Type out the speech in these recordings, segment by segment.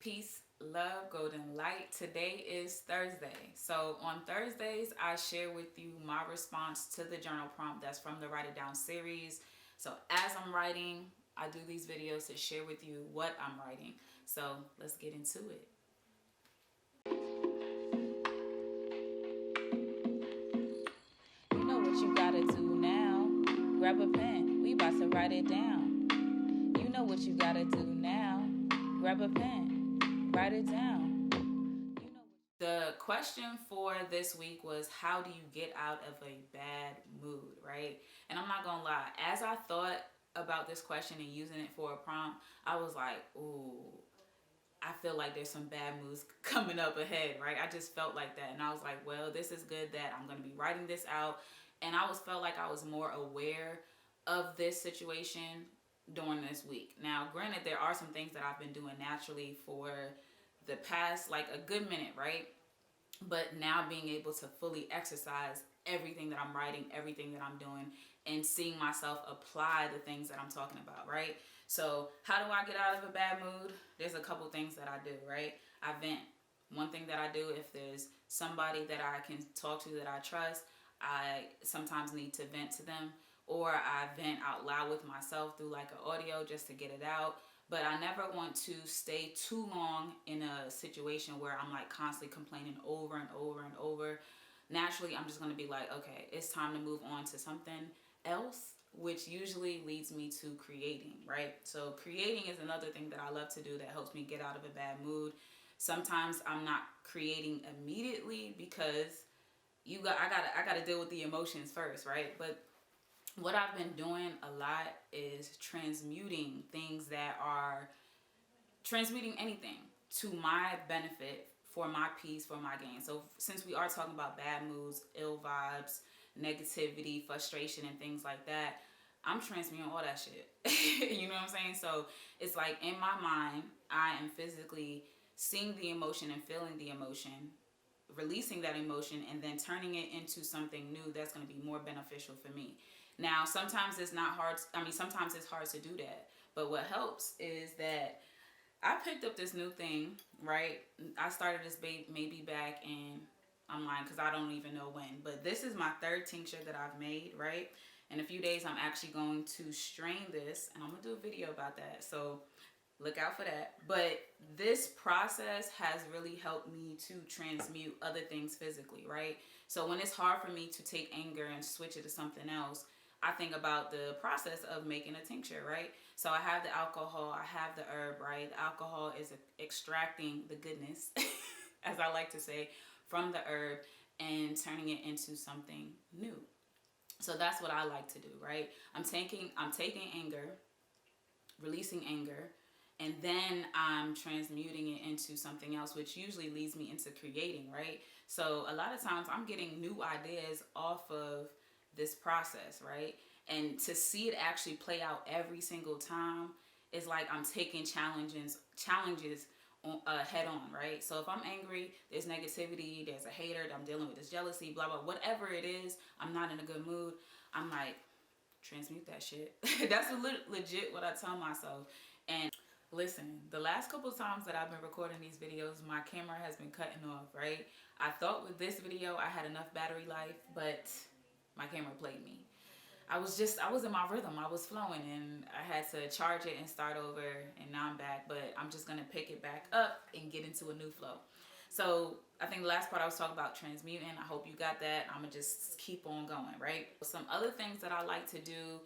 Peace, love, Goldn.Light. Today is Thursday. So on Thursdays, I share with you my response to the journal prompt that's from the Write It Down series. So as I'm writing, I do these videos to share with you what I'm writing. So let's get into it. You know what you gotta do now. Grab a pen, we about to write it down. You know what you gotta do now. Grab a pen, write it down. The question for this week was, how do you get out of a bad mood, right? And I'm not gonna lie, as I thought about this question and using it for a prompt, I was like, ooh, I feel like there's some bad moods coming up ahead, right? I just felt like that. And I was like, well, this is good that I'm going to be writing this out. And I felt like I was more aware of this situation during this week. Now, granted, there are some things that I've been doing naturally for the past, like a good minute, right? But now being able to fully exercise everything that I'm writing, everything that I'm doing, and seeing myself apply the things that I'm talking about, right? So how do I get out of a bad mood? There's a couple things that I do, right? I vent. One thing that I do, if there's somebody that I can talk to that I trust, I sometimes need to vent to them, or I vent out loud with myself through like an audio just to get it out. But I never want to stay too long in a situation where I'm like constantly complaining over and over and over. Naturally, I'm just going to be like, okay, it's time to move on to something else, which usually leads me to creating, right? So creating is another thing that I love to do that helps me get out of a bad mood. Sometimes I'm not creating immediately because I got to deal with the emotions first, right? But what I've been doing a lot is transmuting things that are transmuting anything to my benefit, for my peace, for my gain. So since we are talking about bad moods, ill vibes, negativity, frustration, and things like that, I'm transmuting all that shit. You know what I'm saying? So it's like in my mind, I am physically seeing the emotion and feeling the emotion, releasing that emotion, and then turning it into something new that's going to be more beneficial for me. Now, sometimes it's not hard. Sometimes it's hard to do that. But what helps is that I picked up this new thing, right? I started this maybe back in, I'm lying because I don't even know when, but this is my third tincture that I've made, right? In a few days, I'm actually going to strain this, and I'm going to do a video about that. So look out for that. But this process has really helped me to transmute other things physically, right? So when it's hard for me to take anger and switch it to something else, I think about the process of making a tincture, right? So I have the alcohol, I have the herb, right? The alcohol is extracting the goodness, as I like to say, from the herb and turning it into something new. So that's what I like to do, right? I'm taking anger, releasing anger, and then I'm transmuting it into something else, which usually leads me into creating, right? So a lot of times I'm getting new ideas off of this process, right? And to see it actually play out every single time is like I'm taking challenges head on, right? So if I'm angry, there's negativity, there's a hater, I'm dealing with this jealousy, blah blah, whatever it is, I'm not in a good mood, I'm like, transmute that shit. That's legit what I tell myself. And listen, the last couple of times that I've been recording these videos, my camera has been cutting off, right? I thought with this video I had enough battery life, but my camera played me. I was in my rhythm, I was flowing, and I had to charge it and start over, and now I'm back. But I'm just gonna pick it back up and get into a new flow. So I think the last part I was talking about transmuting, I hope you got that. I'm gonna just keep on going, right? Some other things that I like to do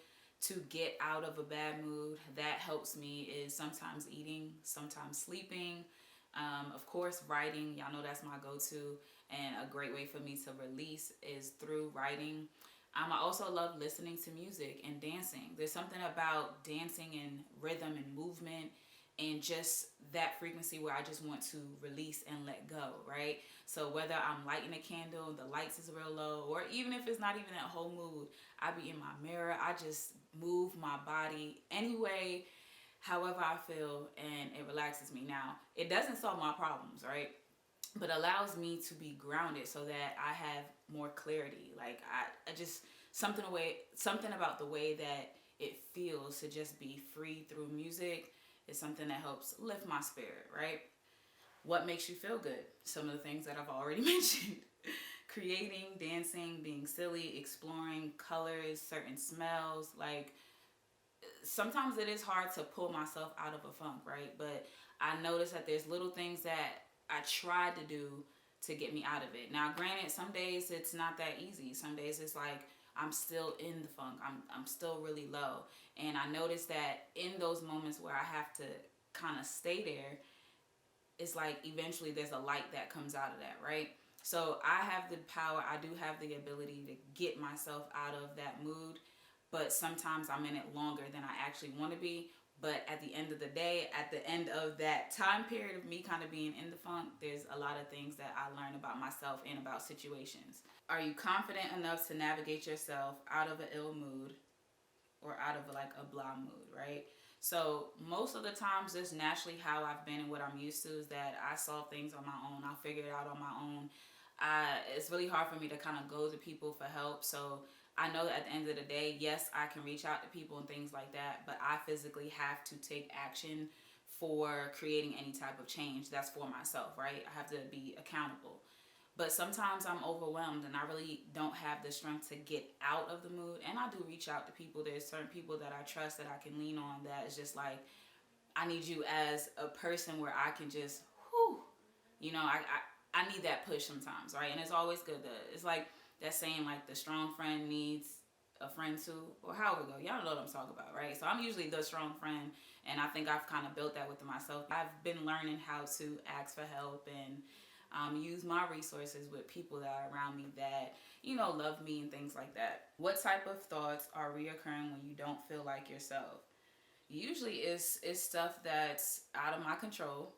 to get out of a bad mood that helps me is sometimes eating, sometimes sleeping, of course writing. Y'all know that's my go-to, and a great way for me to release is through writing. I also love listening to music and dancing. There's something about dancing and rhythm and movement and just that frequency where I just want to release and let go, right? So whether I'm lighting a candle, the lights is real low, or even if it's not even that whole mood, I be in my mirror, I just move my body anyway, however I feel, and it relaxes me. Now, it doesn't solve my problems, right? But allows me to be grounded so that I have more clarity. Like I just something about the way that it feels to just be free through music is something that helps lift my spirit, right? What makes you feel good? Some of the things that I've already mentioned. Creating, dancing, being silly, exploring colors, certain smells. Like, sometimes it is hard to pull myself out of a funk, right? But I notice that there's little things that I tried to do to get me out of it. Now, granted, some days it's not that easy. Some days it's like I'm still in the funk. I'm still really low. And I notice that in those moments where I have to kind of stay there, it's like eventually there's a light that comes out of that, right? So I have the power, I do have the ability to get myself out of that mood, but sometimes I'm in it longer than I actually want to be. But at the end of the day, at the end of that time period of me kind of being in the funk, there's a lot of things that I learn about myself and about situations. Are you confident enough to navigate yourself out of an ill mood or out of like a blah mood, right? So most of the times, just naturally how I've been and what I'm used to is that I solve things on my own. I'll figure it out on my own. It's really hard for me to kind of go to people for help. So I know that at the end of the day, yes, I can reach out to people and things like that, but I physically have to take action for creating any type of change that's for myself, right? I have to be accountable. But sometimes I'm overwhelmed and I really don't have the strength to get out of the mood. And I do reach out to people. There's certain people that I trust that I can lean on that is just like, I need you as a person where I can just, whew, you know, I need that push sometimes, right? And it's always good to, it's like that saying, like, the strong friend needs a friend too, or however it go. Y'all know what I'm talking about, right? So I'm usually the strong friend, and I think I've kind of built that within myself. I've been learning how to ask for help and use my resources with people that are around me that, you know, love me and things like that. What type of thoughts are reoccurring when you don't feel like yourself? Usually it's stuff that's out of my control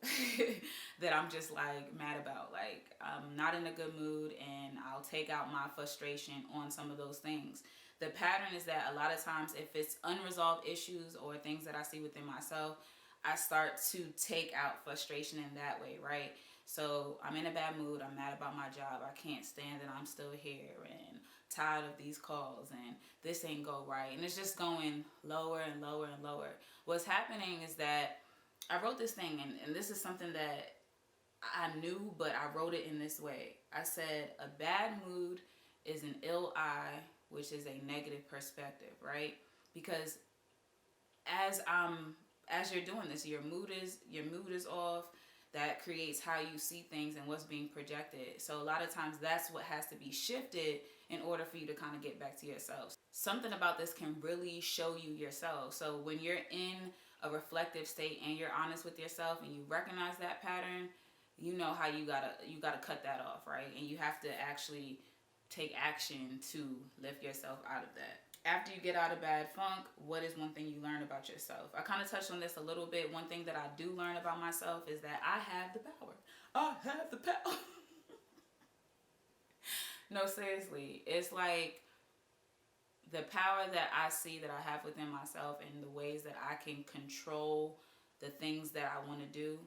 that I'm just like mad about. Like, I'm not in a good mood and I'll take out my frustration on some of those things. The pattern is that a lot of times if it's unresolved issues or things that I see within myself, I start to take out frustration in that way, right? So I'm in a bad mood. I'm mad about my job. I can't stand that I'm still here and tired of these calls and this ain't go right. And it's just going lower and lower and lower. What's happening is that I wrote this thing, and this is something that I knew, but I wrote it in this way. I said, a bad mood is an ill eye, which is a negative perspective, right? Because as you're doing this, your mood is off. That creates how you see things and what's being projected. So a lot of times that's what has to be shifted in order for you to kind of get back to yourself. Something about this can really show you yourself. So when you're in a reflective state and you're honest with yourself and you recognize that pattern, you know how you gotta cut that off, right? And you have to actually take action to lift yourself out of that. After you get out of bad funk, what is one thing you learn about yourself? I kind of touched on this a little bit. One thing that I do learn about myself is that I have the power. I have the power. No, seriously. It's like the power that I see that I have within myself and the ways that I can control the things that I want to do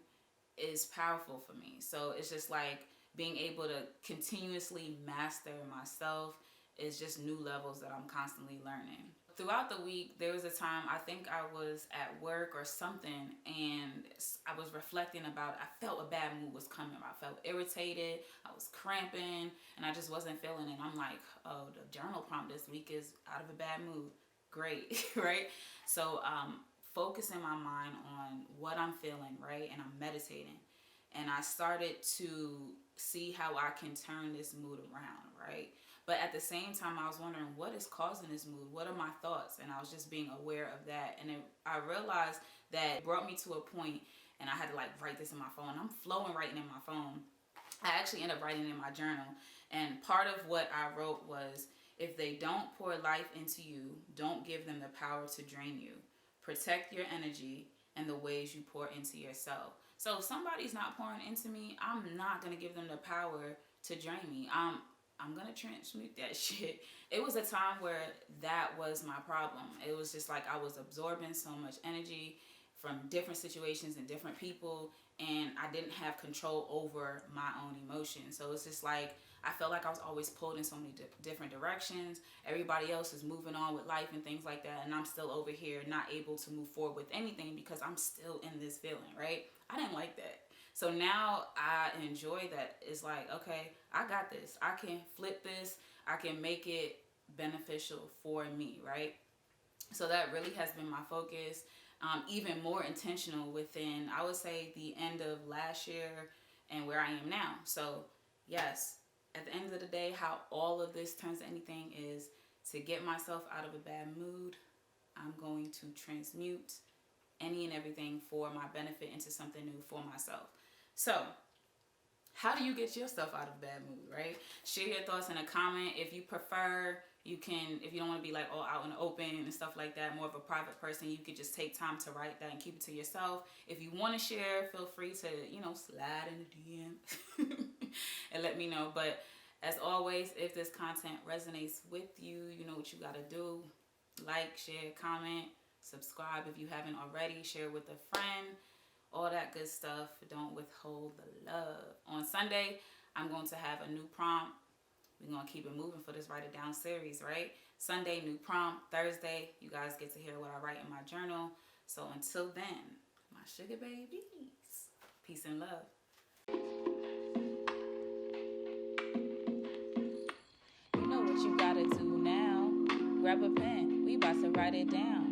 is powerful for me. So it's just like being able to continuously master myself is just new levels that I'm constantly learning. Throughout the week, there was a time, I think I was at work or something, and I was reflecting about, I felt a bad mood was coming. I felt irritated, I was cramping, and I just wasn't feeling it. I'm like, oh, the journal prompt this week is out of a bad mood. Great, right? So focusing my mind on what I'm feeling, right? And I'm meditating. And I started to see how I can turn this mood around, right? But at the same time, I was wondering, what is causing this mood? What are my thoughts? And I was just being aware of that. And I realized that it brought me to a point, and I had to like write this in my phone. I'm flowing writing in my phone. I actually ended up writing in my journal. And part of what I wrote was, if they don't pour life into you, don't give them the power to drain you. Protect your energy and the ways you pour into yourself. So if somebody's not pouring into me, I'm not going to give them the power to drain me. I'm going to transmute that shit. It was a time where that was my problem. It was just like I was absorbing so much energy from different situations and different people, and I didn't have control over my own emotions. So it's just like I felt like I was always pulled in so many different directions. Everybody else is moving on with life and things like that, and I'm still over here not able to move forward with anything because I'm still in this feeling, right? I didn't like that. So now I enjoy that. It's like, okay, I got this. I can flip this. I can make it beneficial for me, right? So that really has been my focus. Even more intentional within, I would say, the end of last year and where I am now. So yes, at the end of the day, how all of this turns to anything is to get myself out of a bad mood. I'm going to transmute any and everything for my benefit into something new for myself. So how do you get yourself out of a bad mood, right? Share your thoughts in a comment. If you prefer, you can, if you don't want to be like all out in the open and stuff like that, more of a private person, you could just take time to write that and keep it to yourself. If you want to share, feel free to, slide in the DM and let me know. But as always, if this content resonates with you, you know what you got to do. Like, share, comment, subscribe if you haven't already, share with a friend. All that good stuff. Don't withhold the love. On Sunday, I'm going to have a new prompt. We're going to keep it moving for this Write It Down series, right? Sunday, new prompt. Thursday, you guys get to hear what I write in my journal. So until then, my sugar babies, peace and love. You know what you got to do now. Grab a pen. We about to write it down.